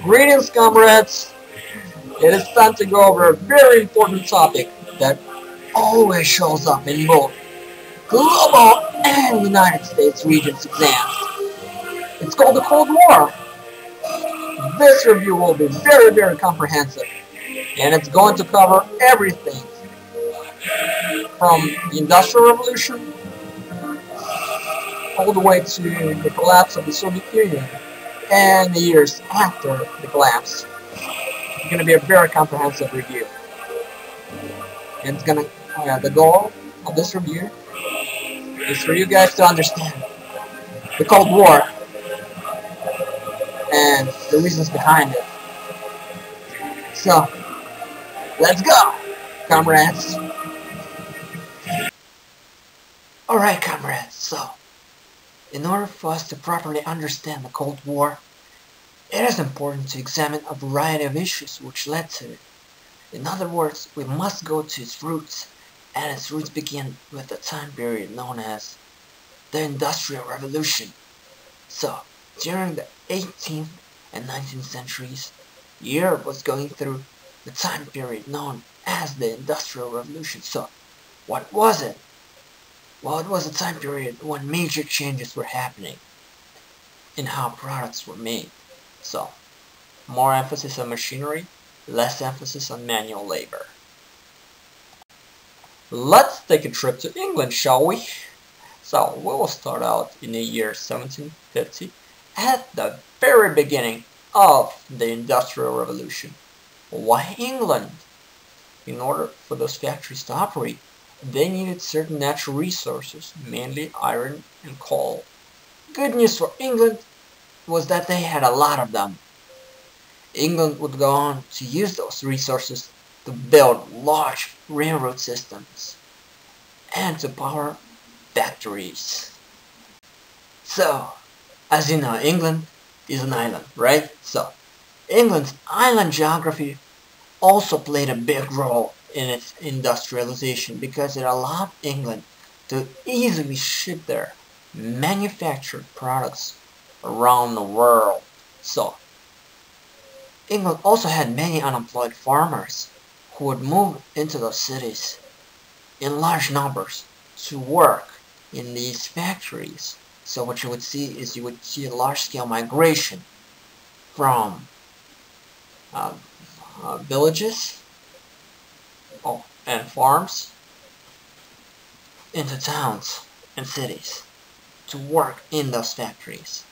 Greetings, comrades! It is time to go over a very important topic that always shows up in both global and United States Regents exams. It's called the Cold War. This review will be very comprehensive, and it's going to cover everything from the Industrial Revolution all the way to the collapse of the Soviet Union and the years after the collapse. It's going to be a very comprehensive review. And it's going to, the goal of this review is for you guys to understand the Cold War and the reasons behind it. So, let's go, comrades. Alright, comrades, so, in order for us to properly understand the Cold War, it is important to examine a variety of issues which led to it. In other words, we must go to its roots, and its roots begin with the time period known as the Industrial Revolution. So, during the 18th and 19th centuries, Europe was going through the time period known as the Industrial Revolution. So, what was it? Well, it was a time period when major changes were happening in how products were made. So, more emphasis on machinery, less emphasis on manual labor. Let's take a trip to England, shall we? So, we will start out in the year 1750 at the very beginning of the Industrial Revolution. Why England? In order for those factories to operate, they needed certain natural resources, mainly iron and coal. Good news for England was that they had a lot of them. England would go on to use those resources to build large railroad systems and to power factories. So, as you know, England is an island, right? So, England's island geography also played a big role in its industrialization because it allowed England to easily ship their manufactured products around the world. So, England also had many unemployed farmers who would move into those cities in large numbers to work in these factories. So what you would see is you would see a large-scale migration from villages and farms into towns and cities to work in those factories.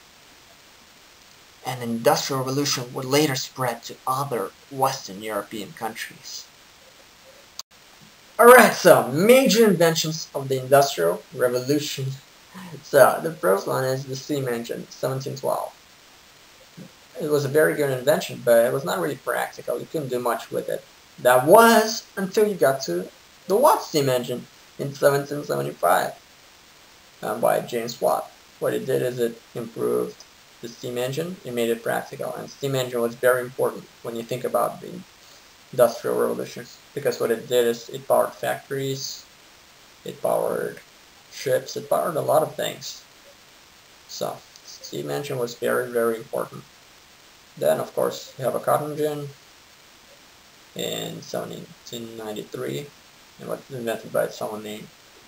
And the Industrial Revolution would later spread to other Western European countries. Alright, so major inventions of the Industrial Revolution. So the first one is the steam engine, 1712. It was a very good invention, but it was not really practical. You couldn't do much with it. That was until you got to the Watt steam engine in 1775 by James Watt. What it did is it improved the steam engine, it made it practical, and steam engine was very important when you think about the Industrial Revolution, because what it did is it powered factories, it powered ships, it powered a lot of things. So, steam engine was very important. Then, of course, you have a cotton gin in 1793, and what was invented by someone named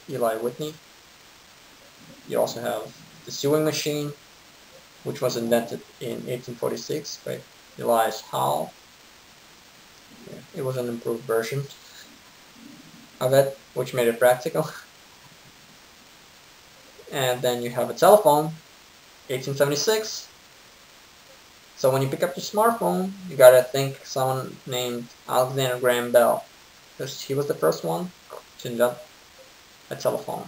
Eli Whitney. You also have the sewing machine, which was invented in 1846 by Elias Howe. It was an improved version of it, which made it practical. And then you have a telephone, 1876. So when you pick up your smartphone, you gotta think someone named Alexander Graham Bell, because he was the first one to invent a telephone,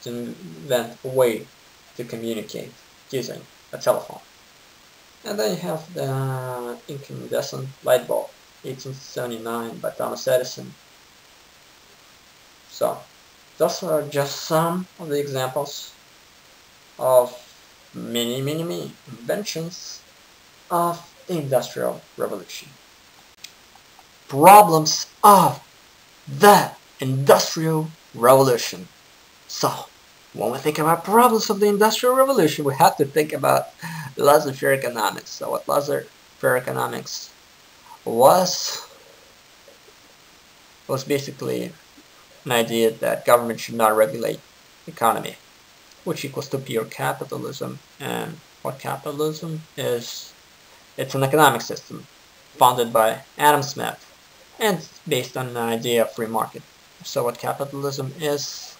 to invent a way to communicate using a telephone. And then you have the incandescent light bulb, 1879 by Thomas Edison. So, those are just some of the examples of many inventions of the Industrial Revolution. Problems of the Industrial Revolution. So, When we think about problems of the Industrial Revolution, we have to think about laissez-faire economics. So what laissez-faire economics was basically an idea that government should not regulate the economy, which equals to pure capitalism. And what capitalism is, it's an economic system founded by Adam Smith and based on an idea of free market. So what capitalism is,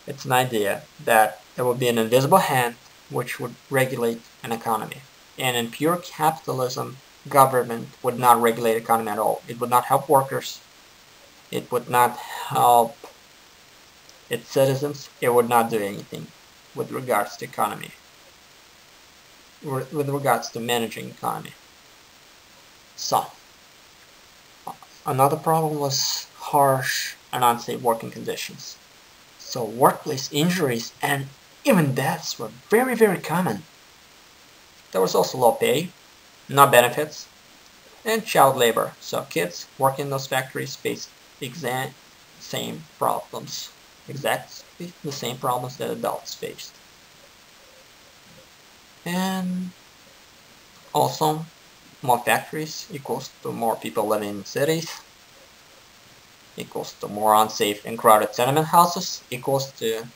it's an idea that there would be an invisible hand which would regulate an economy. And in pure capitalism, government would not regulate economy at all. It would not help workers. It would not help its citizens. It would not do anything with regards to economy, with regards to managing economy. So, another problem was harsh and unsafe working conditions. So workplace injuries and even deaths were very, very common. There was also low pay, no benefits, and child labor. So kids working in those factories faced the exactly the same problems that adults faced. And also, more factories equals to more people living in cities, equals to more unsafe and crowded tenement houses, equals to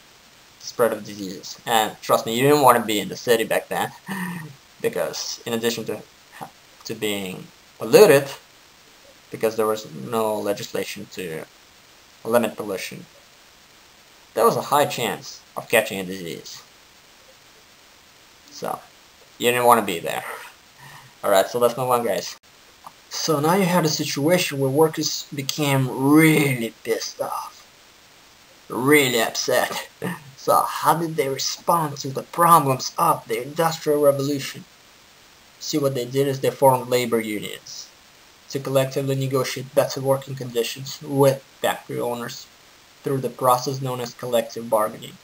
spread of diseases. And trust me, you didn't want to be in the city back then, because in addition to being polluted, because there was no legislation to limit pollution, there was a high chance of catching a disease. So, you didn't want to be there. Alright, so let's move on, guys. So now you had a situation where workers became really pissed off, really upset. So how did they respond to the problems of the Industrial Revolution? See, what they did is they formed labor unions to collectively negotiate better working conditions with factory owners through the process known as collective bargaining.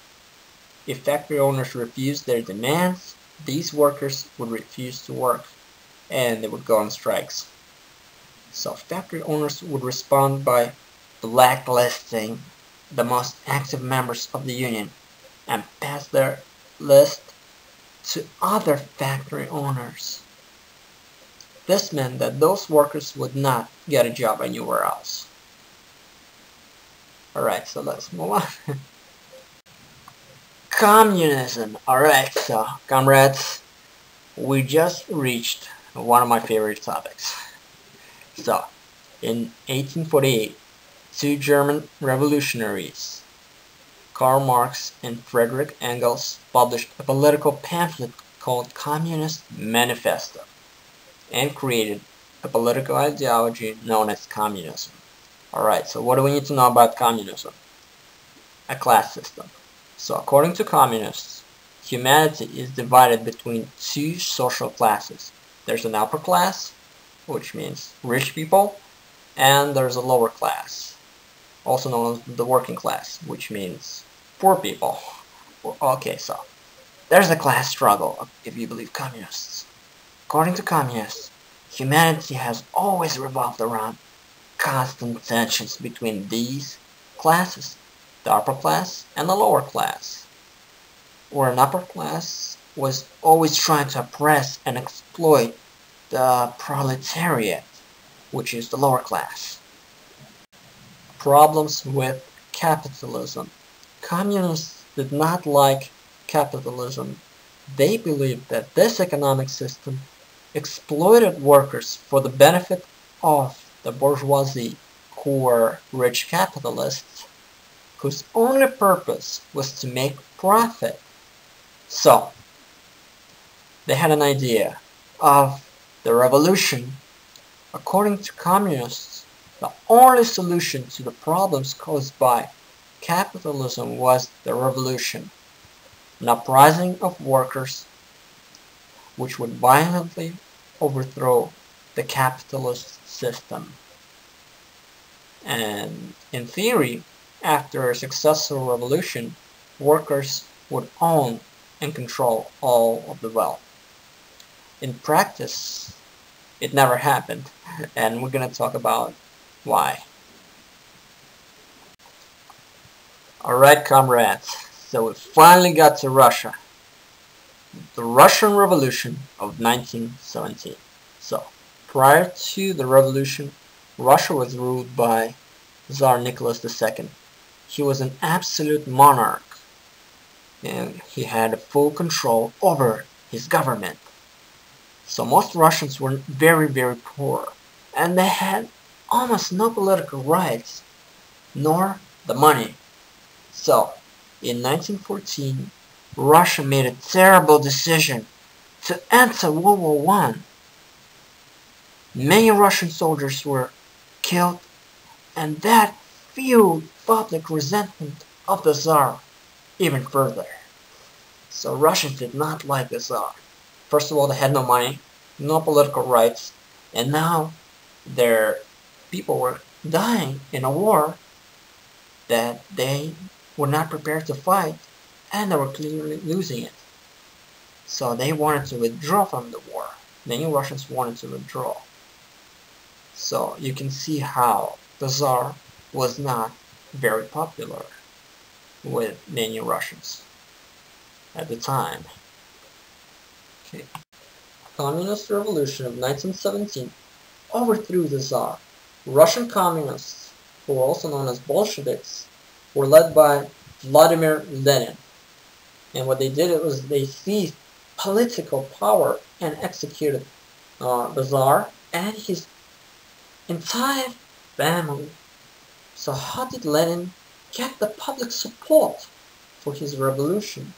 If factory owners refused their demands, these workers would refuse to work and they would go on strikes. So factory owners would respond by blacklisting the most active members of the union and pass their list to other factory owners. This meant that those workers would not get a job anywhere else. Alright, so let's move on. Communism. Alright, so comrades, we just reached one of my favorite topics. So, in 1848, two German revolutionaries, Karl Marx and Friedrich Engels, published a political pamphlet called Communist Manifesto and created a political ideology known as communism. Alright, so what do we need to know about communism? A class system. So according to communists, humanity is divided between two social classes. There's an upper class, which means rich people, and there's a lower class, also known as the working class, which means poor people. Okay, so there's a class struggle if you believe communists. According to communists, humanity has always revolved around constant tensions between these classes, the upper class and the lower class, where an upper class was always trying to oppress and exploit the proletariat, which is the lower class. Problems with capitalism. Communists did not like capitalism. They believed that this economic system exploited workers for the benefit of the bourgeoisie, who were rich capitalists, whose only purpose was to make profit. So, they had an idea of the revolution. According to communists, the only solution to the problems caused by capitalism was the revolution, an uprising of workers which would violently overthrow the capitalist system. And in theory, after a successful revolution, workers would own and control all of the wealth. In practice, it never happened, and we're going to talk about why. Alright, comrades, So we finally got to Russia. The Russian Revolution of 1917. So, prior to the revolution, Russia was ruled by Tsar Nicholas II. He was an absolute monarch, and he had full control over his government. So most Russians were very, very poor, and they had almost no political rights, nor the money. So, in 1914, Russia made a terrible decision to enter World War I. Many Russian soldiers were killed, and that fueled public resentment of the Tsar even further. So Russians did not like the Tsar. First of all, they had no money, no political rights, and now their people were dying in a war that they were not prepared to fight, and they were clearly losing it. So they wanted to withdraw from the war. Many Russians wanted to withdraw. So you can see how the Tsar was not very popular with many Russians at the time. Okay. Communist Revolution of 1917 overthrew the Tsar. Russian communists, who were also known as Bolsheviks, were led by Vladimir Lenin. And what they did was they seized political power and executed the Tsar and his entire family. So how did Lenin get the public support for his revolution?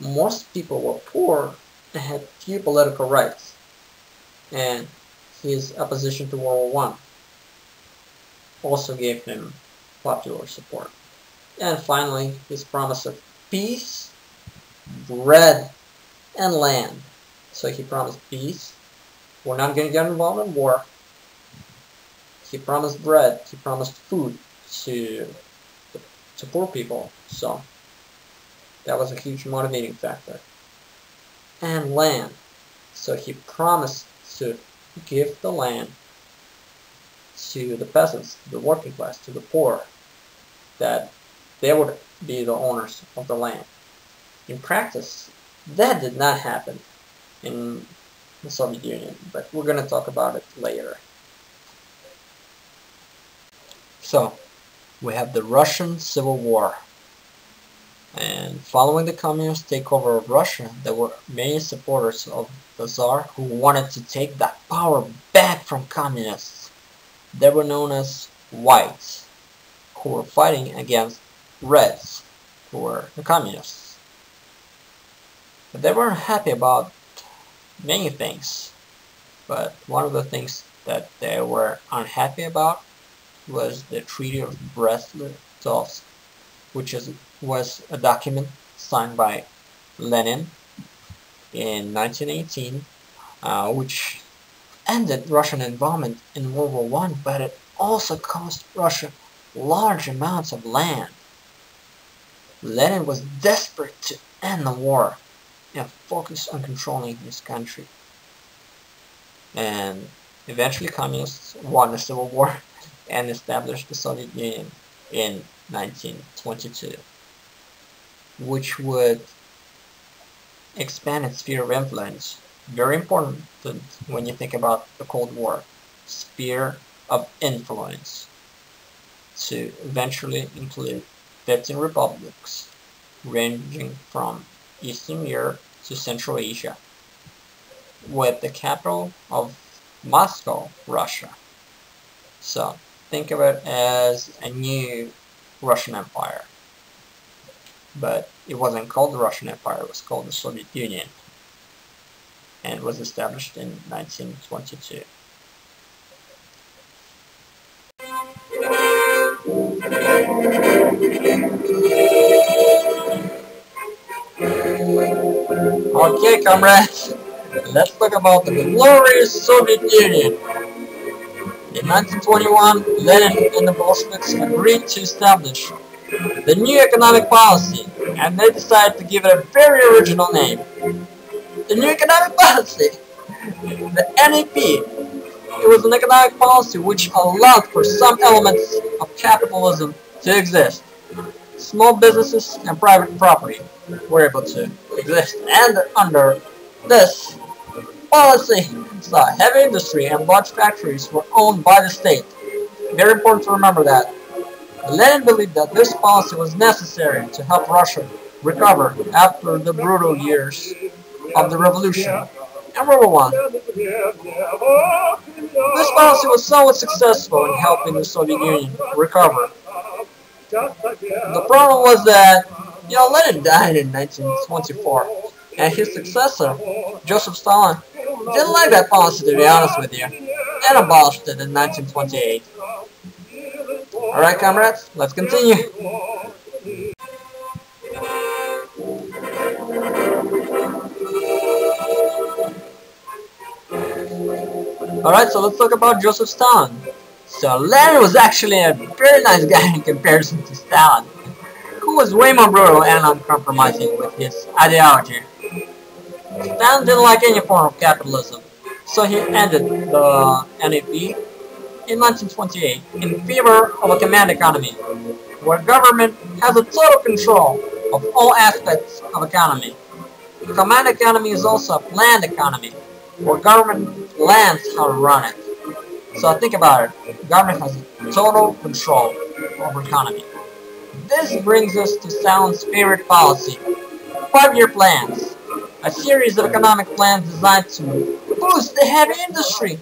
Most people were poor and had few political rights, and his opposition to World War I also gave him popular support. And finally, his promise of peace, bread, and land. So he promised peace. We're not going to get involved in war. He promised bread. He promised food to poor people. So that was a huge motivating factor. And land. So he promised to give the land to the peasants, to the working class, to the poor, that they would be the owners of the land. In practice, that did not happen in the Soviet Union, but we're going to talk about it later. So, we have the Russian Civil War. And following the communist takeover of Russia, there were many supporters of the Tsar who wanted to take that power back from communists. They were known as Whites, who were fighting against Reds, who were the communists. But they weren't happy about many things. But one of the things that they were unhappy about was the Treaty of Brest-Litovsk, which was a document signed by Lenin in 1918, which ended Russian involvement in World War I, but it also cost Russia large amounts of land. Lenin was desperate to end the war and focus on controlling his country. And eventually communists won the Civil War and established the Soviet Union in 1922, which would expand its sphere of influence. Very important when you think about the Cold War. Sphere of influence, to eventually include 15 republics ranging from Eastern Europe to Central Asia, with the capital of Moscow, Russia. So think of it as a new Russian Empire. But it wasn't called the Russian Empire, it was called the Soviet Union, and it was established in 1922. Okay, comrades, let's talk about the glorious Soviet Union. In 1921, Lenin and the Bolsheviks agreed to establish the new economic policy, and they decided to give it a very original name. The new economic policy, the NEP. It was an economic policy which allowed for some elements of capitalism to exist. small businesses and private property were able to exist, and under this policy, the heavy industry and large factories were owned by the state. Very important to remember that. Lenin believed that this policy was necessary to help Russia recover after the brutal years of the revolution and World War I. This policy was somewhat successful in helping the Soviet Union recover. The problem was that, Lenin died in 1924, and his successor, Joseph Stalin, didn't like that policy, to be honest with you, and abolished it in 1928. Alright, comrades, let's continue. Alright, so let's talk about Joseph Stalin. So Lenin was actually a very nice guy in comparison to Stalin, who was way more brutal and uncompromising with his ideology. Stalin didn't like any form of capitalism, so he ended the NEP in 1928 in favor of a command economy, where government has a total control of all aspects of economy. The command economy is also a planned economy, where government plans how to run it. So think about it, government has total control over economy. This brings us to Stalin's favorite policy, 5-year plans, a series of economic plans designed to boost the heavy industry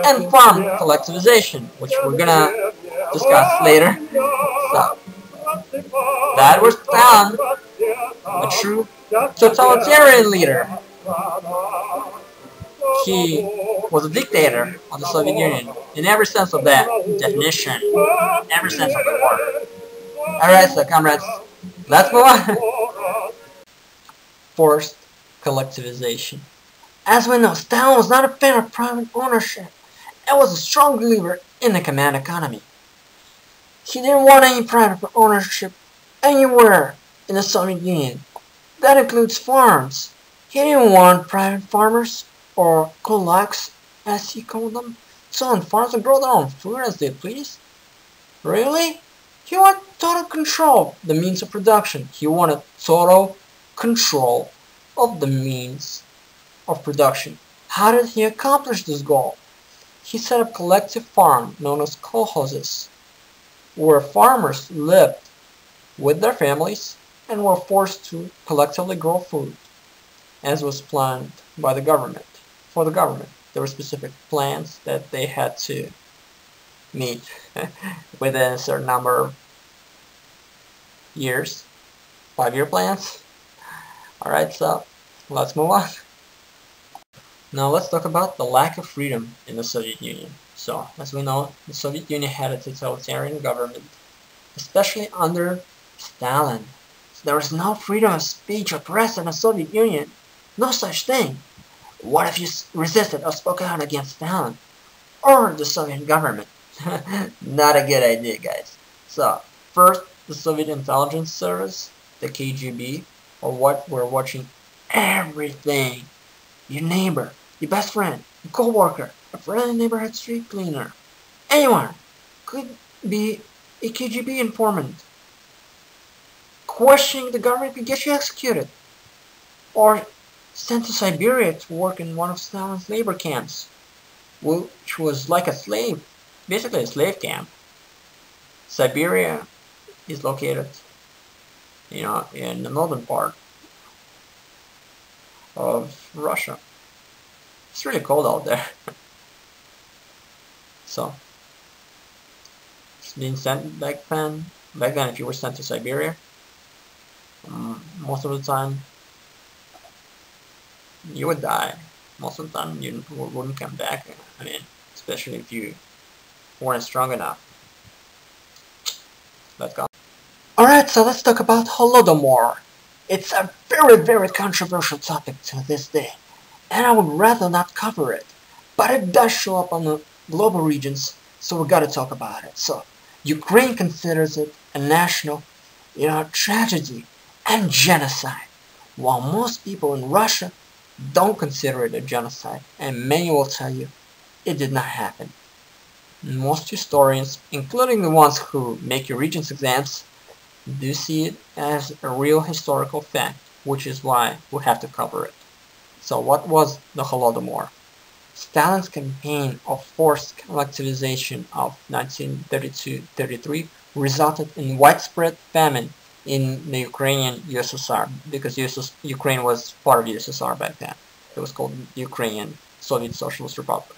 and farm collectivization, which we're gonna discuss later. So, that was Stalin, a true totalitarian leader. He was a dictator of the Soviet Union in every sense of that definition, every sense of the word. Alright, so comrades, let's move on. Forced collectivization. As we know, Stalin was not a fan of private ownership and was a strong believer in the command economy. He didn't want any private ownership anywhere in the Soviet Union. That includes farms. He didn't want private farmers, or kulaks, as he called them, to own farms and grow their own food as they please. Really? He wanted total control of the means of production. He wanted total control of the means of production. How did he accomplish this goal? He set up collective farms known as kolkhozes, where farmers lived with their families and were forced to collectively grow food, as was planned by the government. For the government, there were specific plans that they had to meet within a certain number of years. 5-year plans. Alright, so let's move on. Now let's talk about the lack of freedom in the Soviet Union. So, as we know, the Soviet Union had a totalitarian government, especially under Stalin. So there was no freedom of speech or press in the Soviet Union. No such thing. What if you resisted or spoke out against Stalin or the Soviet government? Not a good idea, guys. So, first, the Soviet intelligence service, the KGB, or what we're watching everything. Your neighbor, your best friend, your co-worker, a friendly neighborhood street cleaner. Anyone could be a KGB informant. Questioning the government could get you executed, or sent to Siberia to work in one of Stalin's labor camps, which was like a slave, basically a slave camp. Siberia is located, in the northern part of Russia. It's really cold out there. So, it's being sent back then, if you were sent to Siberia, most of the time, you would die. Most of the time, you wouldn't come back. I mean, especially if you weren't strong enough. Let's go. Alright, so let's talk about Holodomor. It's a very, very controversial topic to this day, and I would rather not cover it. But it does show up on the Global Regents, so we gotta talk about it. So, Ukraine considers it a national, tragedy and genocide, while most people in Russia don't consider it a genocide, and many will tell you it did not happen. Most historians, including the ones who make your Regents exams, do see it as a real historical fact, which is why we have to cover it. So what was the Holodomor? Stalin's campaign of forced collectivization of 1932-33 resulted in widespread famine in the Ukrainian USSR, because Ukraine was part of USSR back then. It was called Ukrainian Soviet Socialist Republic.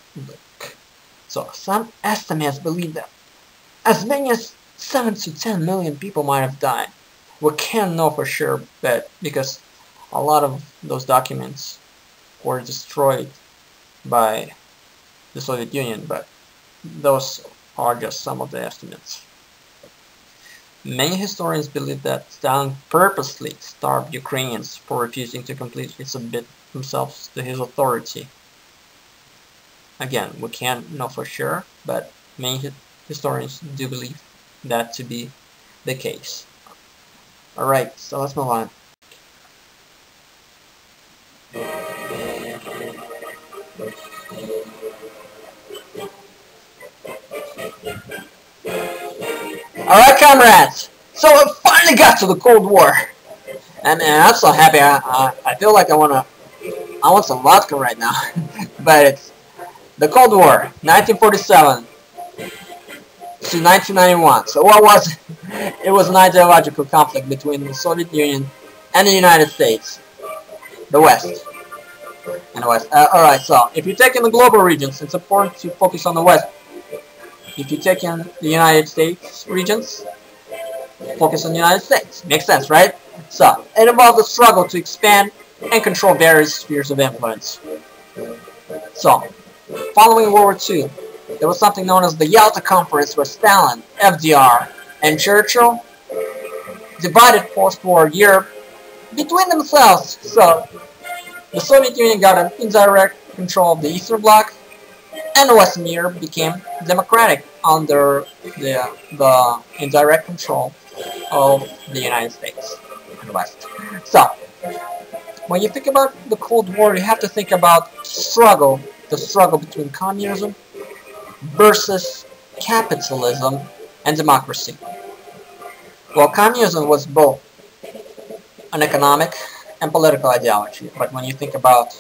So some estimates believe that as many as 7 to 10 million people might have died. We can't know for sure, but because a lot of those documents were destroyed by the Soviet Union, but those are just some of the estimates. Many historians believe that Stalin purposely starved Ukrainians for refusing to completely submit themselves to his authority. Again, we can't know for sure, but many historians do believe that to be the case. Alright, so let's move on. Alright, comrades! So we finally got to the Cold War! And I'm so happy. I feel like I want some vodka right now. But it's the Cold War, 1947 to 1991. So what was it? It was an ideological conflict between the Soviet Union and the United States. The West. And the West. Alright, so if you're taking the global regions, it's important to focus on the West. If you're taking the United States regions, focus on the United States. Makes sense, right? So, it involved a struggle to expand and control various spheres of influence. So, following World War II, there was something known as the Yalta Conference, where Stalin, FDR, and Churchill divided post-war Europe between themselves. So, the Soviet Union got an indirect control of the Eastern Bloc, and the Western Europe became democratic under the indirect control of the United States and the West. So, when you think about the Cold War, you have to think about the struggle between communism versus capitalism and democracy. Well, communism was both an economic and political ideology, but when you think about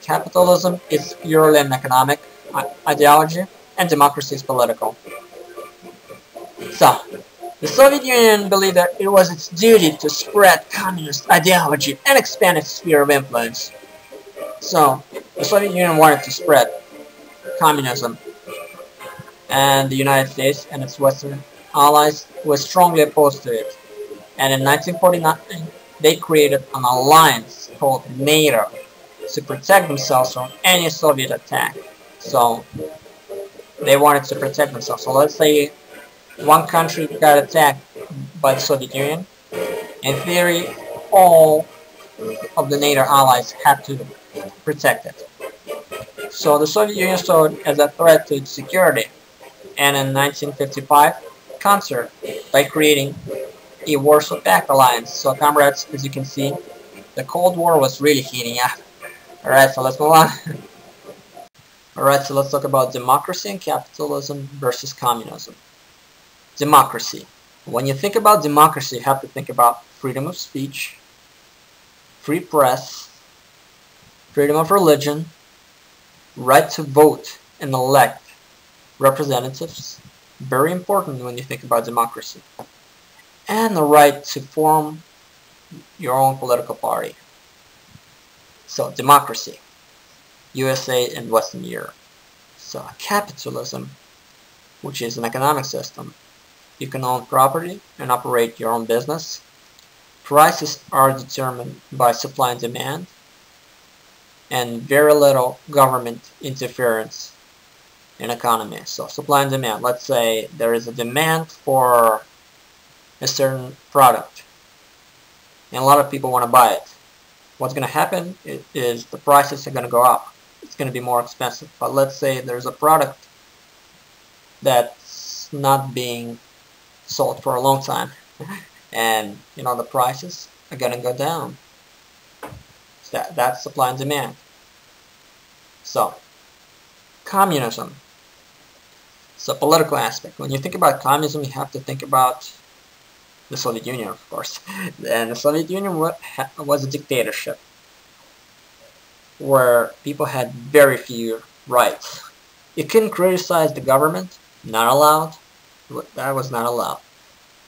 capitalism, it's purely an economic ideology, and democracy is political. So, the Soviet Union believed that it was its duty to spread communist ideology and expand its sphere of influence. So, the Soviet Union wanted to spread communism, and the United States and its Western allies were strongly opposed to it. And in 1949, they created an alliance called NATO to protect themselves from any Soviet attack. So, they wanted to protect themselves. So let's say one country got attacked by the Soviet Union. In theory, all of the NATO allies had to protect it. So the Soviet Union saw it as a threat to its security, and in 1955, countered by creating a Warsaw Pact alliance. So comrades, as you can see, the Cold War was really heating up. Alright, so let's move on. Alright, so let's talk about democracy and capitalism versus communism. Democracy. When you think about democracy, you have to think about freedom of speech, free press, freedom of religion, right to vote and elect representatives, very important when you think about democracy, and the right to form your own political party. So, democracy, USA and Western Europe. So, capitalism, which is an economic system. You can own property and operate your own business. Prices are determined by supply and demand, and very little government interference in economy. So supply and demand. Let's say there is a demand for a certain product, and a lot of people want to buy it. What's going to happen is the prices are going to go up. It's going to be more expensive. But let's say there's a product that's not being sold for a long time, and the prices are going to go down. So that's supply and demand. So, communism. So political aspect. When you think about communism, you have to think about the Soviet Union, of course. And the Soviet Union was a dictatorship where people had very few rights. You couldn't criticize the government, not allowed. That was not allowed.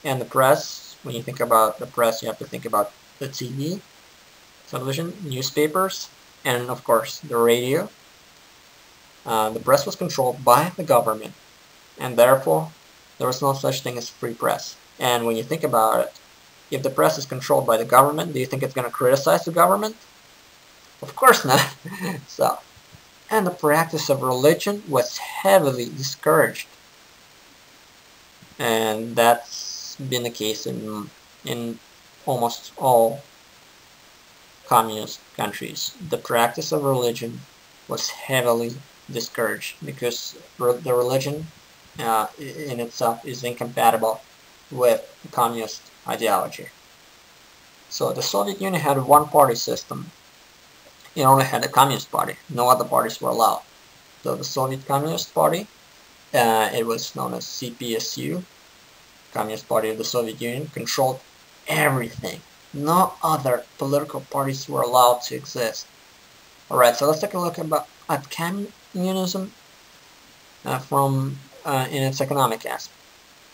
And the press, when you think about the press, you have to think about the TV, television, newspapers, and of course the radio. The press was controlled by the government, and therefore there was no such thing as free press. And when you think about it, if the press is controlled by the government, do you think it's going to criticize the government? Of course not. So, and the practice of religion was heavily discouraged, and that's been the case in almost all communist countries. The practice of religion was heavily discouraged because the religion in itself is incompatible with communist ideology. So the Soviet Union had a one-party system. It only had a Communist Party. No other parties were allowed. So the Soviet Communist Party, it was known as CPSU, Communist Party of the Soviet Union, controlled everything. No other political parties were allowed to exist. Alright, so let's take a look at communism in its economic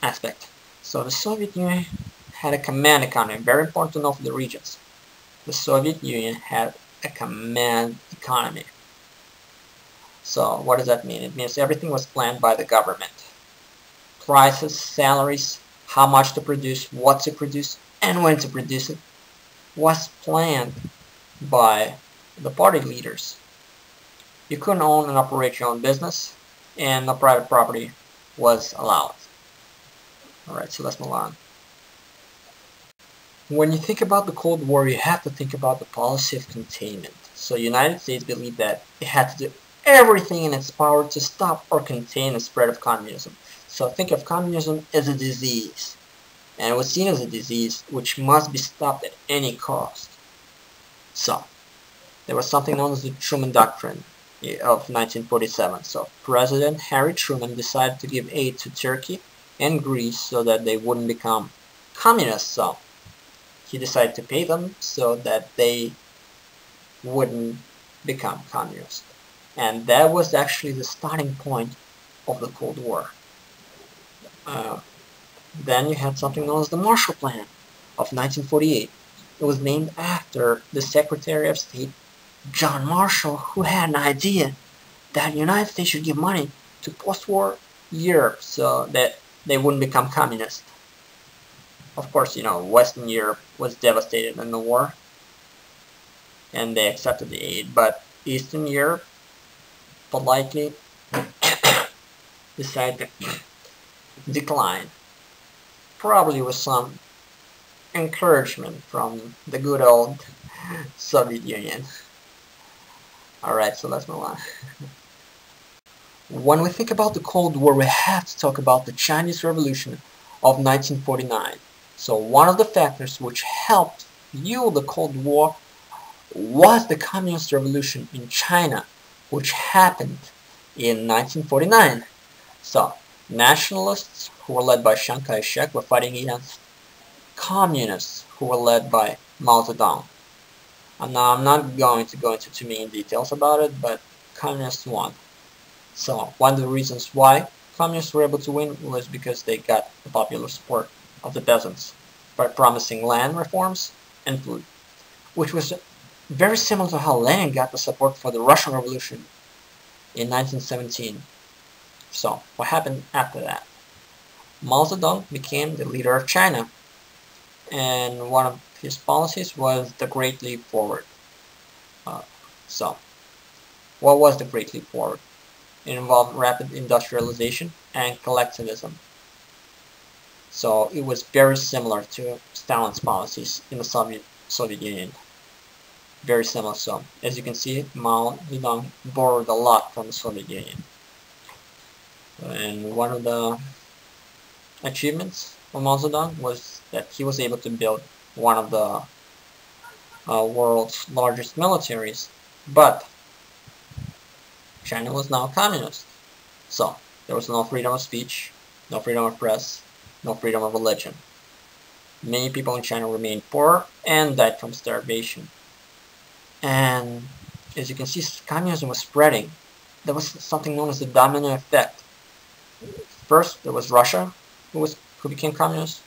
aspect. So the Soviet Union had a command economy, very important to know for the regions. The Soviet Union had a command economy. So what does that mean? It means everything was planned by the government. Prices, salaries, how much to produce, what to produce, and when to produce it was planned by the party leaders. You couldn't own and operate your own business, and no private property was allowed. Alright, so let's move on. When you think about the Cold War, you have to think about the policy of containment. So the United States believed that it had to do everything in its power to stop or contain the spread of communism. So think of communism as a disease, and it was seen as a disease which must be stopped at any cost. So there was something known as the Truman Doctrine of 1947. So President Harry Truman decided to give aid to Turkey and Greece so that they wouldn't become communists. So he decided to pay them so that they wouldn't become communists. And that was actually the starting point of the Cold War. Then you had something known as the Marshall Plan of 1948. It was named after the Secretary of State, John Marshall, who had an idea that the United States should give money to post-war Europe so that they wouldn't become communist. Of course, Western Europe was devastated in the war, and they accepted the aid, but Eastern Europe politely decided to decline, probably with some encouragement from the good old Soviet Union. Alright, so let's move on. When we think about the Cold War, we have to talk about the Chinese Revolution of 1949. So one of the factors which helped fuel the Cold War was the Communist Revolution in China, which happened in 1949. So nationalists, who were led by Chiang Kai-shek, were fighting against communists, who were led by Mao Zedong. And now I'm not going to go into too many details about it, but communists won. So one of the reasons why communists were able to win was because they got the popular support of the peasants by promising land reforms and food, which was very similar to how Lenin got the support for the Russian Revolution in 1917. So what happened after that? Mao Zedong became the leader of China, and one of his policies was the Great Leap Forward. So what was the Great Leap Forward? It involved rapid industrialization and collectivism. So it was very similar to Stalin's policies in the Soviet Union. Very similar. So as you can see, Mao Zedong borrowed a lot from the Soviet Union. And one of the achievements of Mao Zedong was that he was able to build one of the world's largest militaries, but China was now communist. So There was no freedom of speech, no freedom of press, no freedom of religion. Many people in China remained poor and died from starvation. And as you can see, communism was spreading. There was something known as the domino effect. First, there was Russia, who became communist,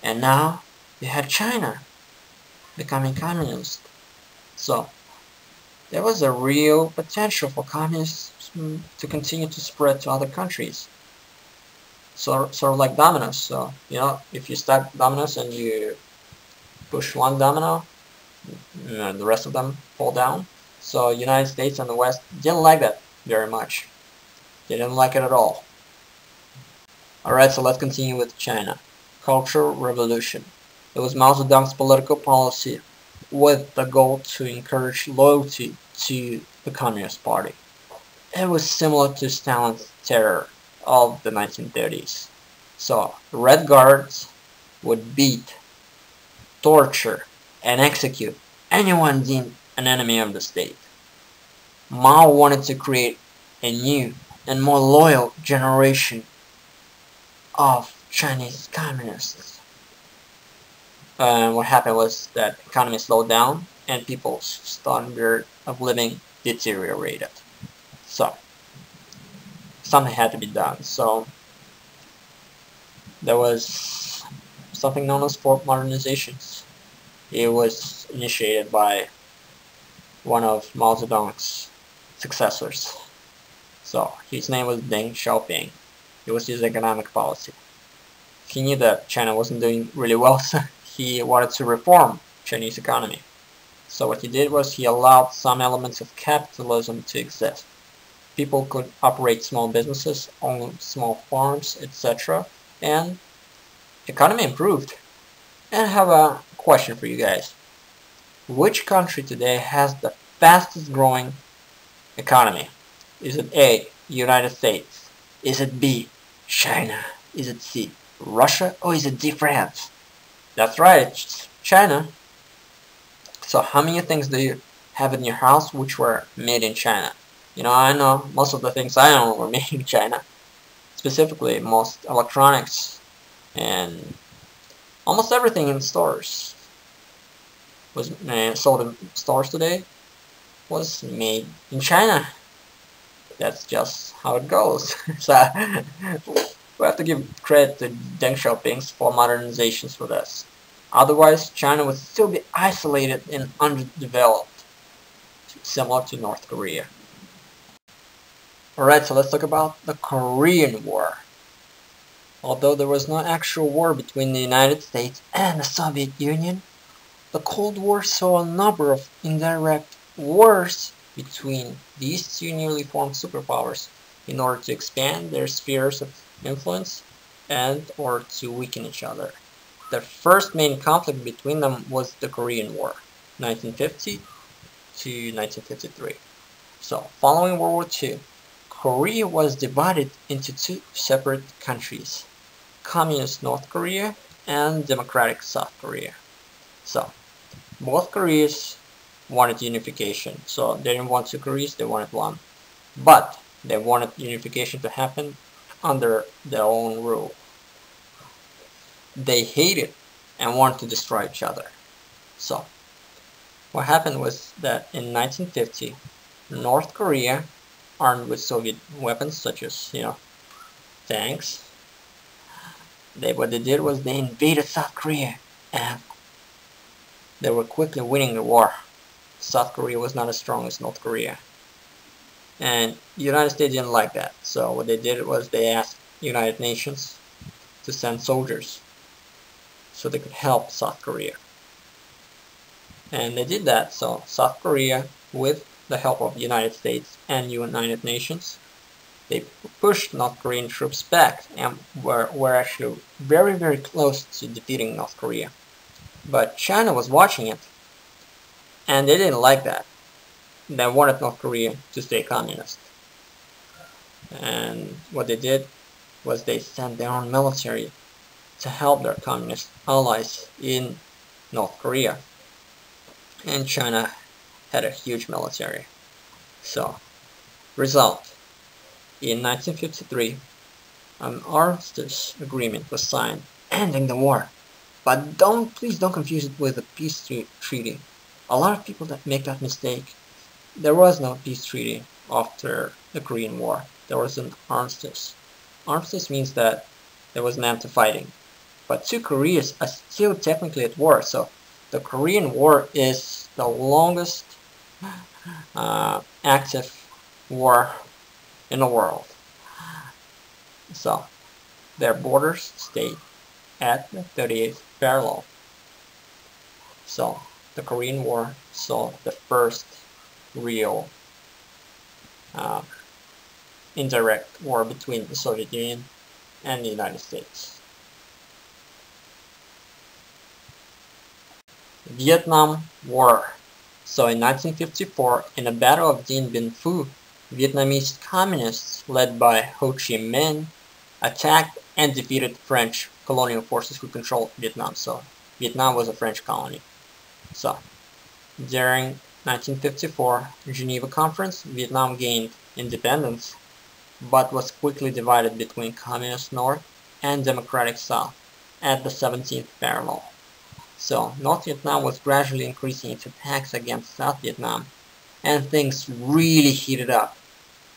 and now you had China becoming communist. So there was a real potential for communism to continue to spread to other countries. Sort of like dominoes. So, if you stack dominoes and you push one domino, the rest of them fall down. So United States and the West didn't like that very much. They didn't like it at all. Alright, so let's continue with China. Cultural Revolution. It was Mao Zedong's political policy with the goal to encourage loyalty to the Communist Party. It was similar to Stalin's terror of the 1930s. So, Red Guards would beat, torture, and execute anyone deemed an enemy of the state. Mao wanted to create a new and more loyal generation of Chinese communists. What happened was that the economy slowed down and people's standard of living deteriorated. So, something had to be done. So, there was something known as fourth modernizations. It was initiated by one of Mao Zedong's successors. So, his name was Deng Xiaoping. It was his economic policy. He knew that China wasn't doing really well, so he wanted to reform Chinese economy. So what he did was he allowed some elements of capitalism to exist. People could operate small businesses, own small farms, etc. And the economy improved. And I have a question for you guys. Which country today has the fastest growing economy? Is it A, United States? Is it B, China? Is it C, Russia? Or is it D, France? That's right, it's China. So how many things do you have in your house which were made in China? I know most of the things I own were made in China. Specifically, most electronics and almost everything in stores was sold in stores today was made in China. That's just how it goes. So we have to give credit to Deng Xiaoping for modernizations for this. Otherwise, China would still be isolated and underdeveloped, similar to North Korea. Alright, so let's talk about the Korean War. Although there was no actual war between the United States and the Soviet Union, the Cold War saw a number of indirect wars between these two newly formed superpowers in order to expand their spheres of influence and or to weaken each other. The first main conflict between them was the Korean War, 1950 to 1953. So, following World War II, Korea was divided into two separate countries, Communist North Korea and Democratic South Korea. So, both Koreas wanted unification. So, they didn't want two Koreas, they wanted one. But, they wanted unification to happen under their own rule. They hated and wanted to destroy each other. So, what happened was that in 1950, North Korea, armed with Soviet weapons such as, tanks, what they did was they invaded South Korea and they were quickly winning the war. South Korea was not as strong as North Korea. And the United States didn't like that. So what they did was they asked United Nations to send soldiers so they could help South Korea. And they did that. So South Korea, with the help of the United States and United Nations, they pushed North Korean troops back and were actually very, very close to defeating North Korea. But China was watching it, and they didn't like that. They wanted North Korea to stay communist. And what they did was they sent their own military to help their communist allies in North Korea. And China had a huge military. So, result. In 1953, an armistice agreement was signed, ending the war. But please don't confuse it with a peace treaty. A lot of people that make that mistake. There was no peace treaty after the Korean War. There was an armistice. Armistice means that there was an end to fighting. But two Koreas are still technically at war, so the Korean War is the longest active war in the world. So their borders stay at the 38th parallel. So the Korean War saw the first real indirect war between the Soviet Union and the United States. Vietnam War. So in 1954, in the Battle of Dien Bien Phu, Vietnamese communists led by Ho Chi Minh attacked and defeated French colonial forces who controlled Vietnam. So Vietnam was a French colony. So during 1954 Geneva Conference, Vietnam gained independence, but was quickly divided between Communist North and Democratic South at the 17th parallel. So North Vietnam was gradually increasing its attacks against South Vietnam, and things really heated up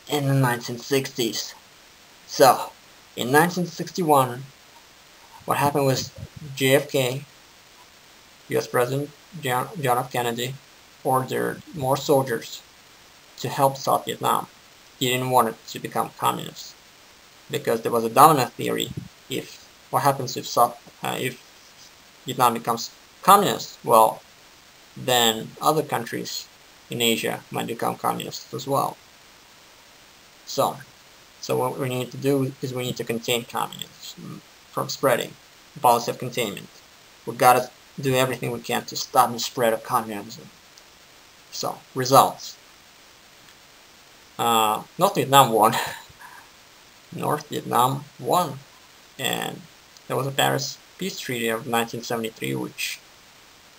in the 1960s. So in 1961, what happened was JFK, US President John F. Kennedy, ordered more soldiers to help South Vietnam. He didn't want it to become communist, because there was a dominant theory: what happens if Vietnam becomes communist? Well, then other countries in Asia might become communist as well. So what we need to do is we need to contain communism from spreading. The policy of containment. We gotta do everything we can to stop the spread of communism. So, results. North Vietnam won. North Vietnam won. And there was a Paris Peace Treaty of 1973 which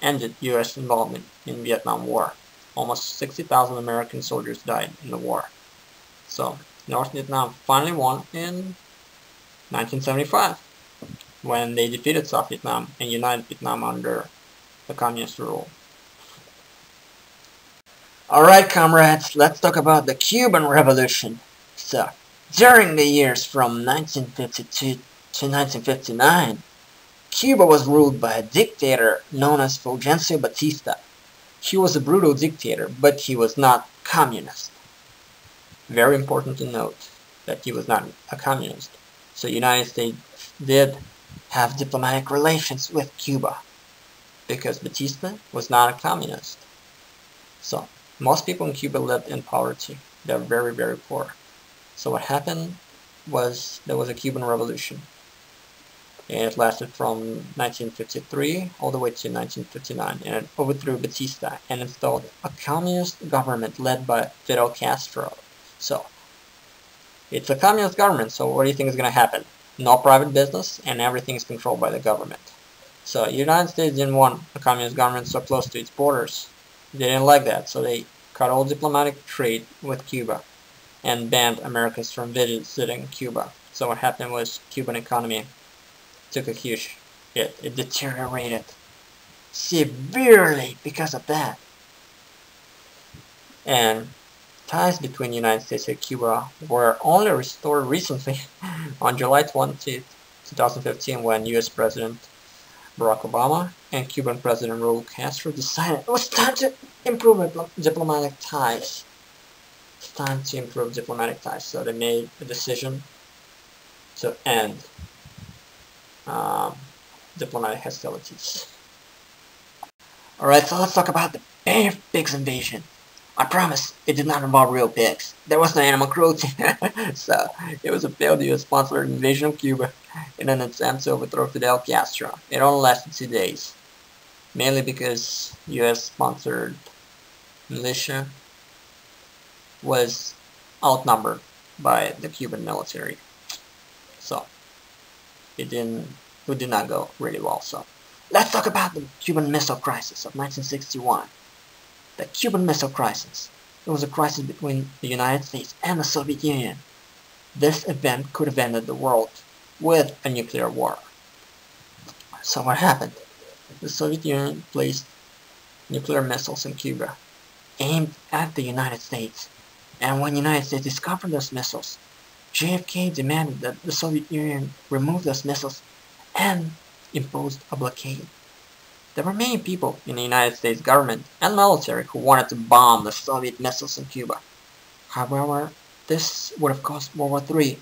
ended US involvement in Vietnam War. Almost 60,000 American soldiers died in the war. So North Vietnam finally won in 1975 when they defeated South Vietnam and united Vietnam under the communist rule. Alright, comrades, let's talk about the Cuban Revolution. So, during the years from 1952 to 1959, Cuba was ruled by a dictator known as Fulgencio Batista. He was a brutal dictator, but he was not communist. Very important to note that he was not a communist. So the United States did have diplomatic relations with Cuba because Batista was not a communist. So most people in Cuba lived in poverty. They're very, very poor. So what happened was there was a Cuban Revolution. It lasted from 1953 all the way to 1959, and it overthrew Batista and installed a communist government led by Fidel Castro. So, it's a communist government, so what do you think is going to happen? No private business, and everything is controlled by the government. So, the United States didn't want a communist government so close to its borders. They didn't like that, so they cut all diplomatic trade with Cuba and banned Americans from visiting Cuba. So what happened was Cuban economy took a huge hit. It deteriorated severely because of that. And ties between the United States and Cuba were only restored recently on July 20, 2015 when US President Barack Obama and Cuban President Raul Castro decided it was time to improve diplomatic ties. It's time to improve diplomatic ties. So they made a decision to end diplomatic hostilities. Alright, so let's talk about the Bay of Pigs invasion. I promise, it did not involve real pigs. There was no animal cruelty. So, it was a failed US-sponsored invasion of Cuba in an attempt to overthrow Fidel Castro. It only lasted 2 days. Mainly because US-sponsored militia was outnumbered by the Cuban military. So, it did not go really well. So, let's talk about the Cuban Missile Crisis of 1961. The Cuban Missile Crisis. It was a crisis between the United States and the Soviet Union. this event could have ended the world with a nuclear war. So what happened? The Soviet Union placed nuclear missiles in Cuba, aimed at the United States. And when the United States discovered those missiles, JFK demanded that the Soviet Union remove those missiles and imposed a blockade. There were many people in the United States government and military who wanted to bomb the Soviet missiles in Cuba. However, this would have caused World War III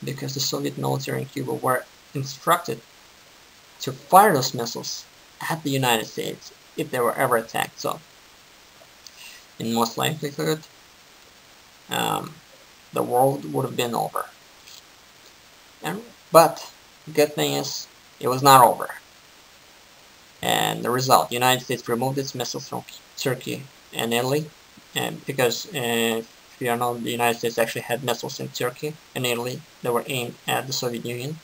because the Soviet military in Cuba were instructed to fire those missiles at the United States if they were ever attacked. So, in most likelihood, the world would have been over. But the good thing is, it was not over. And the result, the United States removed its missiles from Turkey and Italy, and because if you don't know, the United States actually had missiles in Turkey and Italy that were aimed at the Soviet Union.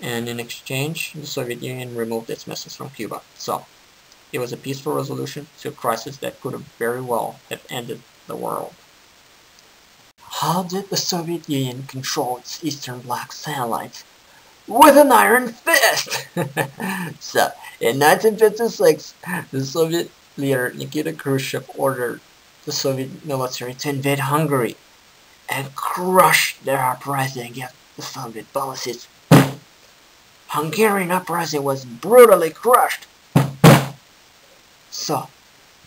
And in exchange, the Soviet Union removed its missiles from Cuba. So, it was a peaceful resolution to a crisis that could have very well have ended the world. How did the Soviet Union control its Eastern Bloc satellites? With an iron fist! So, in 1956, the Soviet leader Nikita Khrushchev ordered the Soviet military to invade Hungary and crush their uprising against the Soviet policies. Hungarian uprising was brutally crushed. So,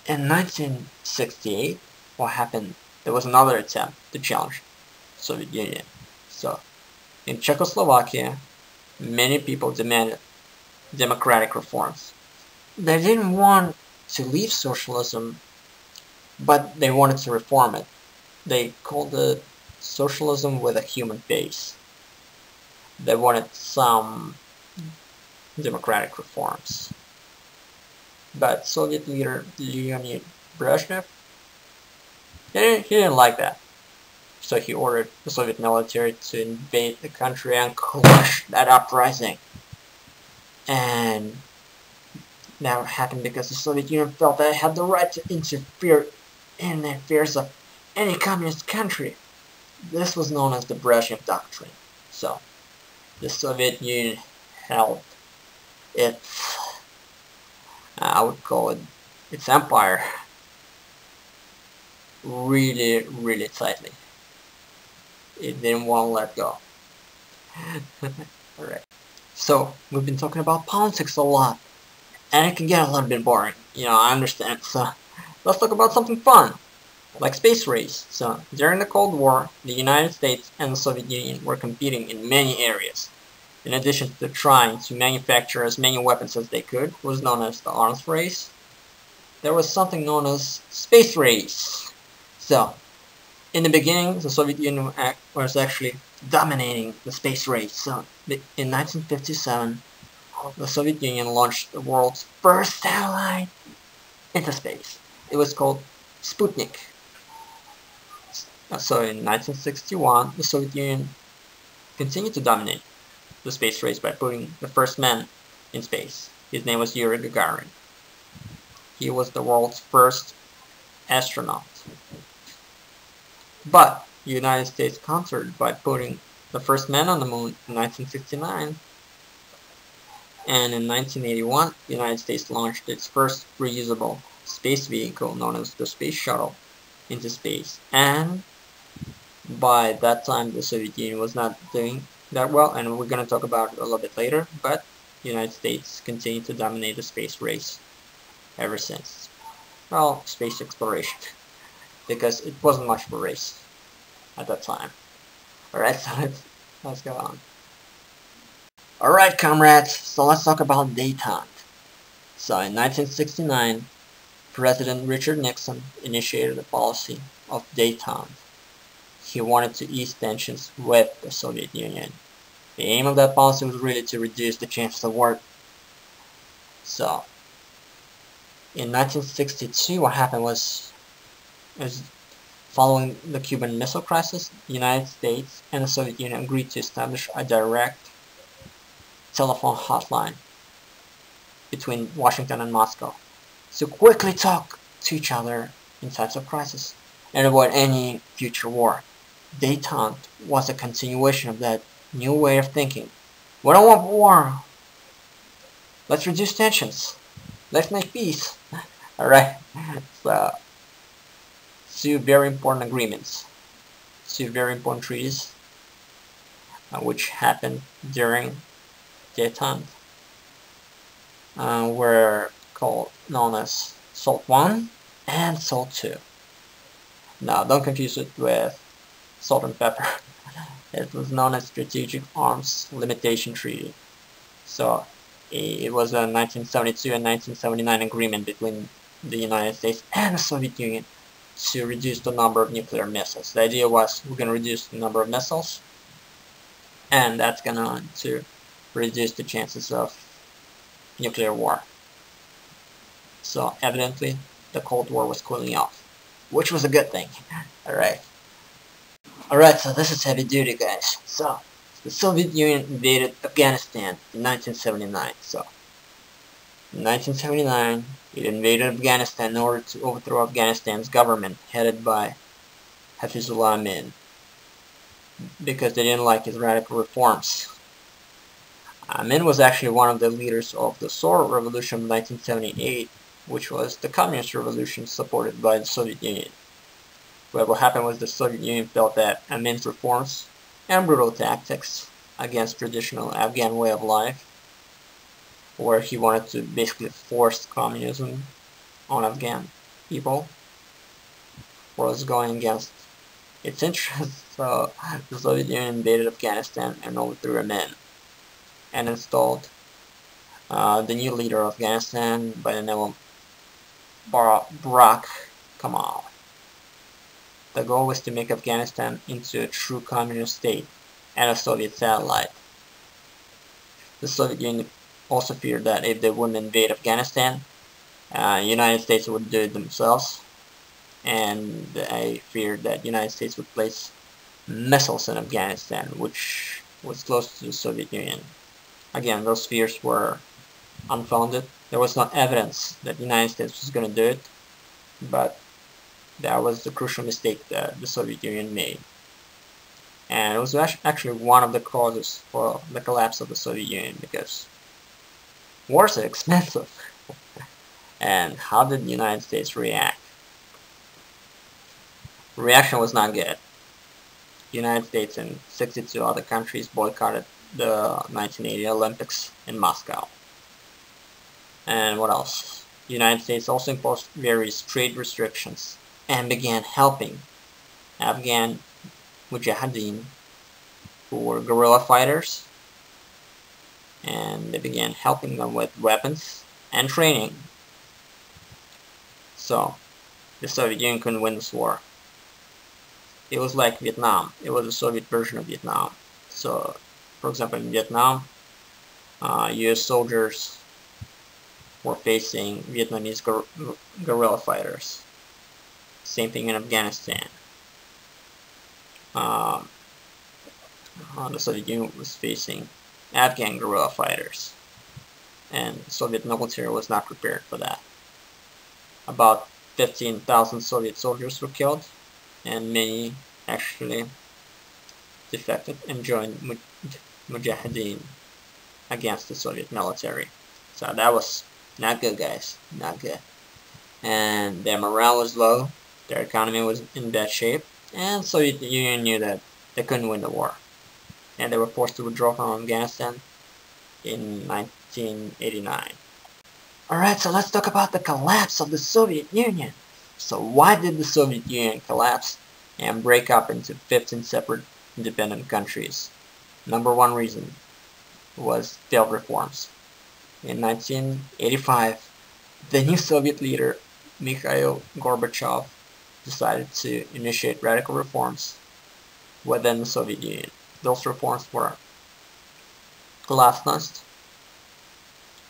in 1968, what happened? There was another attempt to challenge the Soviet Union. So, in Czechoslovakia, many people demanded democratic reforms. They didn't want to leave socialism, but they wanted to reform it. They called it socialism with a human face. They wanted some democratic reforms. But Soviet leader Leonid Brezhnev, he didn't like that. So he ordered the Soviet military to invade the country and crush that uprising. And that happened because the Soviet Union felt that it had the right to interfere in the affairs of any communist country. This was known as the Brezhnev Doctrine. So, the Soviet Union held its, I would call it, its empire really, really tightly. It didn't want to let go. Alright. So, we've been talking about politics a lot, and it can get a little bit boring. I understand. So, let's talk about something fun, like space race. So, during the Cold War, the United States and the Soviet Union were competing in many areas. In addition to trying to manufacture as many weapons as they could, was known as the arms race, there was something known as space race. So, in the beginning, the Soviet Union was actually dominating the space race. So, in 1957, the Soviet Union launched the world's first satellite into space. It was called Sputnik. So, in 1961, the Soviet Union continued to dominate the space race by putting the first man in space. His name was Yuri Gagarin. He was the world's first astronaut. But the United States countered by putting the first man on the moon in 1969. And in 1981, the United States launched its first reusable space vehicle known as the Space Shuttle into space. And by that time, the Soviet Union was not doing that well, and we're going to talk about it a little bit later, but the United States continued to dominate the space race ever since. Well, space exploration, because it wasn't much of a race at that time. Alright, so let's go on. Alright, comrades, so let's talk about détente. So in 1969, President Richard Nixon initiated a policy of détente. He wanted to ease tensions with the Soviet Union. The aim of that policy was really to reduce the chances of war. So, in 1962, what happened was following the Cuban Missile Crisis, the United States and the Soviet Union agreed to establish a direct telephone hotline between Washington and Moscow to quickly talk to each other in times of crisis and avoid any future war. Détente was a continuation of that new way of thinking. We don't want war. Let's reduce tensions. Let's make peace. Alright, so two very important agreements, two very important treaties, which happened during détente, were known as SALT 1 and SALT 2. Now, don't confuse it with salt and pepper. It was known as Strategic Arms Limitation Treaty. So, it was a 1972 and 1979 agreement between the United States and the Soviet Union to reduce the number of nuclear missiles. The idea was we're going to reduce the number of missiles, and that's going to reduce the chances of nuclear war. So evidently the Cold War was cooling off, which was a good thing. Alright, so this is heavy duty, guys. So the Soviet Union invaded Afghanistan in 1979. So in 1979 it invaded Afghanistan in order to overthrow Afghanistan's government headed by Hafizullah Amin, because they didn't like his radical reforms. Amin was actually one of the leaders of the Soviet Revolution of 1978, which was the Communist Revolution supported by the Soviet Union. But what happened was the Soviet Union felt that Amin's reforms and brutal tactics against traditional Afghan way of life, where he wanted to basically force communism on Afghan people, was going against its interests. So the Soviet Union invaded Afghanistan and overthrew Amin, and installed the new leader of Afghanistan by the name of Barack Kamal. The goal was to make Afghanistan into a true communist state and a Soviet satellite. The Soviet Union also feared that if they wouldn't invade Afghanistan, the United States would do it themselves, and they feared that the United States would place missiles in Afghanistan, which was close to the Soviet Union. Again, those fears were unfounded. There was no evidence that the United States was going to do it, but that was the crucial mistake that the Soviet Union made. And it was actually one of the causes for the collapse of the Soviet Union, because wars are expensive. And how did the United States react? The reaction was not good. The United States and 62 other countries boycotted the 1980 Olympics in Moscow. And what else? The United States also imposed various trade restrictions and began helping Afghan mujahideen, who were guerrilla fighters, and they began helping them with weapons and training. So the Soviet Union couldn't win this war. It was like Vietnam. It was a Soviet version of Vietnam. So, for example, in Vietnam, US soldiers were facing Vietnamese guerrilla fighters. Same thing in Afghanistan. The Soviet Union was facing Afghan guerrilla fighters, and the Soviet military was not prepared for that. About 15,000 Soviet soldiers were killed, and many actually defected and joined mujahideen against the Soviet military. So that was not good, guys, not good. And their morale was low, their economy was in bad shape, and the Soviet Union knew that they couldn't win the war, and they were forced to withdraw from Afghanistan in 1989. Alright, so let's talk about the collapse of the Soviet Union. So why did the Soviet Union collapse and break up into 15 separate independent countries? Number one reason was failed reforms. In 1985, the new Soviet leader Mikhail Gorbachev decided to initiate radical reforms within the Soviet Union. Those reforms were glasnost,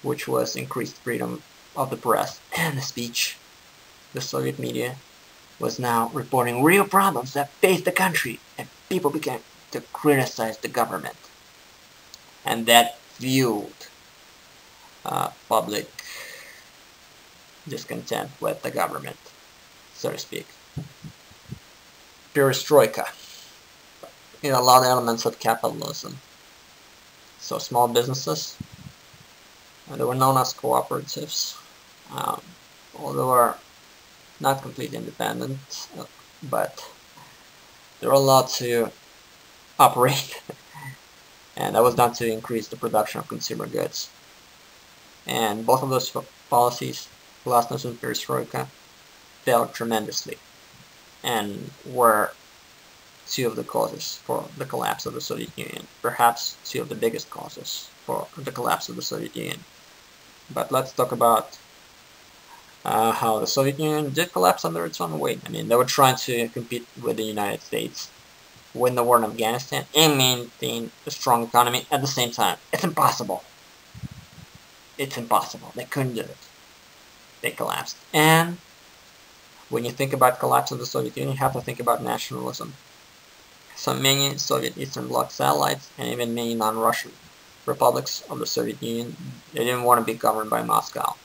which was increased freedom of the press and the speech. The Soviet media was now reporting real problems that faced the country, and people began to criticize the government. And that fueled public discontent with the government, so to speak. Perestroika. it allowed elements of capitalism. So small businesses, they were known as cooperatives. Um, although they were not completely independent, but they were allowed to operate, and that was done to increase the production of consumer goods. And both of those policies, glasnost and perestroika, failed tremendously, and were two of the causes for the collapse of the Soviet Union, perhaps two of the biggest causes for the collapse of the Soviet Union. But let's talk about how the Soviet Union did collapse under its own weight. I mean, they were trying to compete with the United States, win the war in Afghanistan, and maintain a strong economy at the same time. It's impossible. It's impossible. They couldn't do it. They collapsed. And when you think about the collapse of the Soviet Union, you have to think about nationalism. So many Soviet Eastern Bloc satellites, and even many non-Russian republics of the Soviet Union, they didn't want to be governed by Moscow,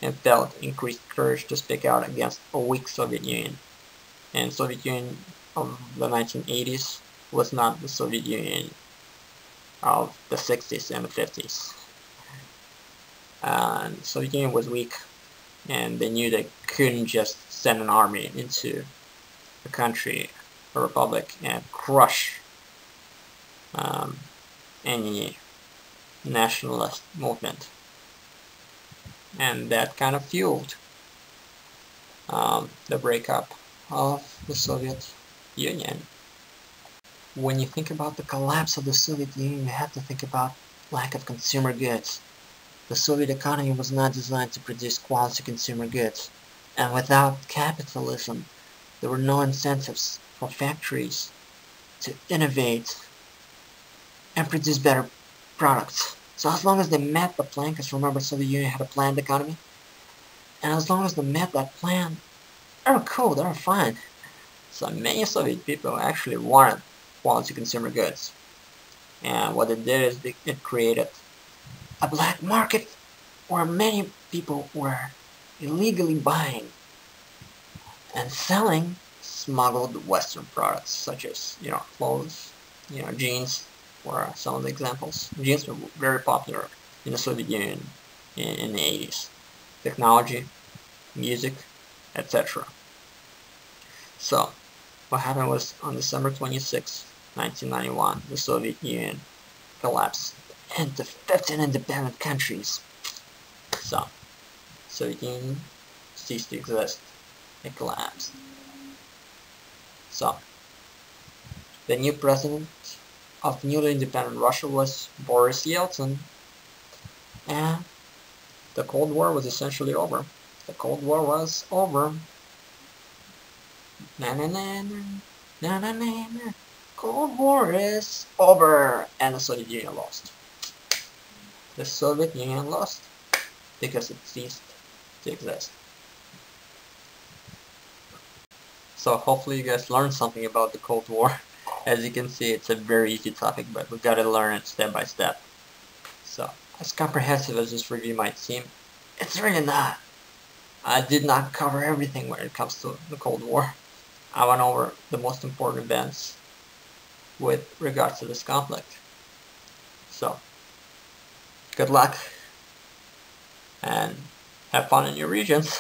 and felt increased courage to speak out against a weak Soviet Union. And Soviet Union of the 1980s was not the Soviet Union of the 60s and the 50s. The Soviet Union was weak, and they knew they couldn't just send an army into a country, a republic, and crush any nationalist movement. And that kind of fueled the breakup of the Soviet Union. When you think about the collapse of the Soviet Union, you have to think about lack of consumer goods. The Soviet economy was not designed to produce quality consumer goods, and without capitalism, there were no incentives for factories to innovate and produce better products. So as long as they met the plan, because remember, Soviet Union had a planned economy, and as long as they met that plan, they were cool, they were fine. So many Soviet people actually wanted quality consumer goods, and what it did is it created a black market where many people were illegally buying and selling smuggled Western products, such as clothes, jeans were some of the examples. Jeans were very popular in the Soviet Union in the 80s. Technology, music, etc. So what happened was on December 26, 1991, the Soviet Union collapsed into 15 independent countries. So Soviet Union ceased to exist. It collapsed. So the new president of newly independent Russia was Boris Yeltsin, and the Cold War was essentially over. The Cold War was over. Na na na na na na na na. Cold War is over, and the Soviet Union lost. The Soviet Union lost because it ceased to exist. So hopefully you guys learned something about the Cold War. As you can see, it's a very easy topic, but we gotta learn it step by step. So, as comprehensive as this review might seem, it's really not. I did not cover everything when it comes to the Cold War. I went over the most important events with regards to this conflict. So, good luck, and have fun in your regions.